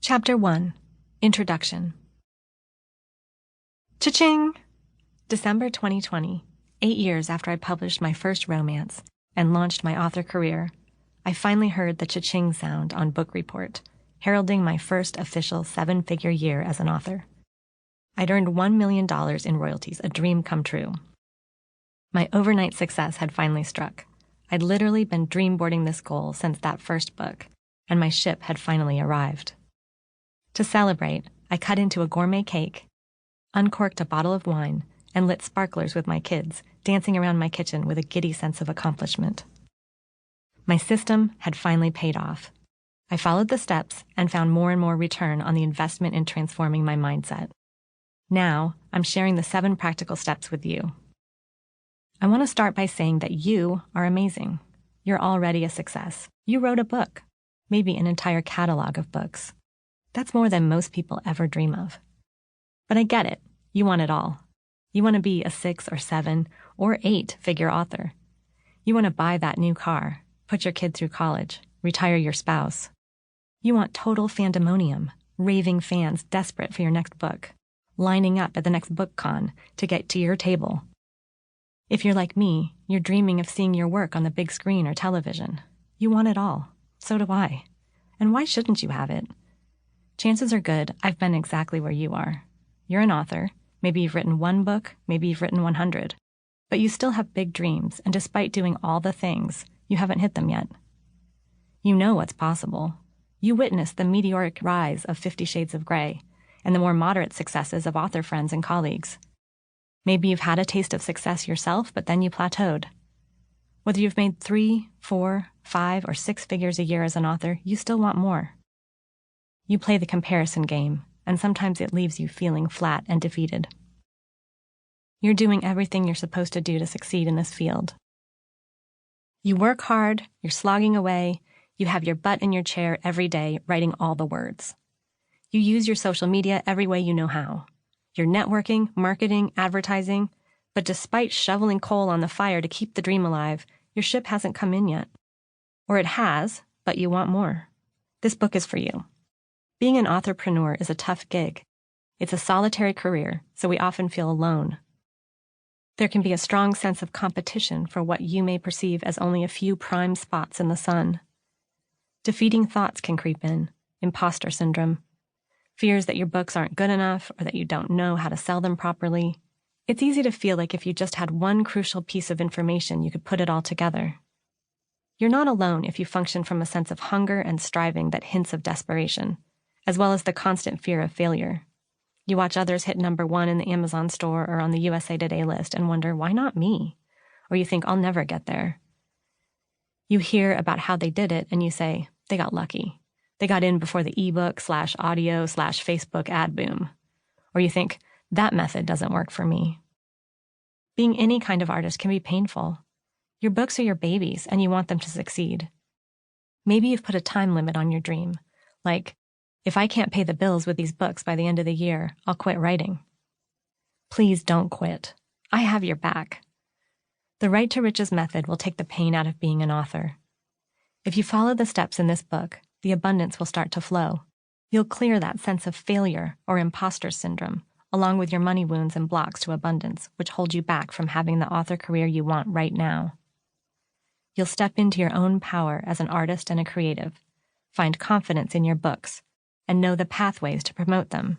Chapter 1. Introduction. Cha-ching! December 2020, 8 years after I published my first romance and launched my author career, I finally heard the cha-ching sound on Book Report, heralding my first official 7-figure year as an author. I'd earned $1 million in royalties, a dream come true. My overnight success had finally struck. I'd literally been dreamboarding this goal since that first book, and my ship had finally arrived. To celebrate, I cut into a gourmet cake, uncorked a bottle of wine, and lit sparklers with my kids, dancing around my kitchen with a giddy sense of accomplishment. My system had finally paid off. I followed the steps and found more and more return on the investment in transforming my mindset. Now, I'm sharing the 7 practical steps with you. I want to start by saying that you are amazing. You're already a success. You wrote a book, maybe an entire catalog of books. That's more than most people ever dream of. But I get it. You want it all. You want to be a 6 or 7 or 8-figure author. You want to buy that new car, put your kid through college, retire your spouse. You want total fandemonium, raving fans desperate for your next book, lining up at the next book con to get to your table. If you're like me, you're dreaming of seeing your work on the big screen or television. You want it all. So do I. And why shouldn't you have it? Chances are good I've been exactly where you are. You're an author. Maybe you've written 1 book, maybe you've written 100. But you still have big dreams, and despite doing all the things, you haven't hit them yet. You know what's possible. You witnessed the meteoric rise of 50 Shades of Grey, and the more moderate successes of author friends and colleagues. Maybe you've had a taste of success yourself, but then you plateaued. Whether you've made 3, 4, 5, or 6 figures a year as an author, you still want more. You play the comparison game, and sometimes it leaves you feeling flat and defeated. You're doing everything you're supposed to do to succeed in this field. You work hard, you're slogging away, you have your butt in your chair every day writing all the words. You use your social media every way you know how. You're networking, marketing, advertising, but despite shoveling coal on the fire to keep the dream alive, your ship hasn't come in yet. Or it has, but you want more. This book is for you. Being an authorpreneur is a tough gig. It's a solitary career, so we often feel alone. There can be a strong sense of competition for what you may perceive as only a few prime spots in the sun. Defeating thoughts can creep in, imposter syndrome, fears that your books aren't good enough or that you don't know how to sell them properly. It's easy to feel like if you just had one crucial piece of information, you could put it all together. You're not alone if you function from a sense of hunger and striving that hints of desperation, as well as the constant fear of failure. You watch others hit number 1 in the Amazon store or on the USA Today list and wonder, why not me? Or you think, I'll never get there. You hear about how they did it and you say, they got lucky. They got in before the ebook/audio/Facebook ad boom. Or you think, that method doesn't work for me. Being any kind of artist can be painful. Your books are your babies and you want them to succeed. Maybe you've put a time limit on your dream, like, if I can't pay the bills with these books by the end of the year, I'll quit writing. Please don't quit. I have your back. The Right to Riches method will take the pain out of being an author. If you follow the steps in this book, the abundance will start to flow. You'll clear that sense of failure or imposter syndrome, along with your money wounds and blocks to abundance, which hold you back from having the author career you want right now. You'll step into your own power as an artist and a creative, find confidence in your books, and know the pathways to promote them.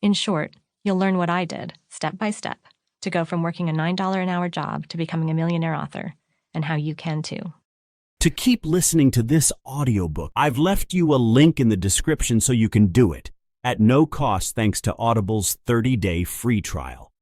In short, you'll learn what I did, step by step, to go from working a $9 an hour job to becoming a millionaire author, and how you can too. To keep listening to this audiobook, I've left you a link in the description so you can do it, at no cost thanks to Audible's 30-day free trial.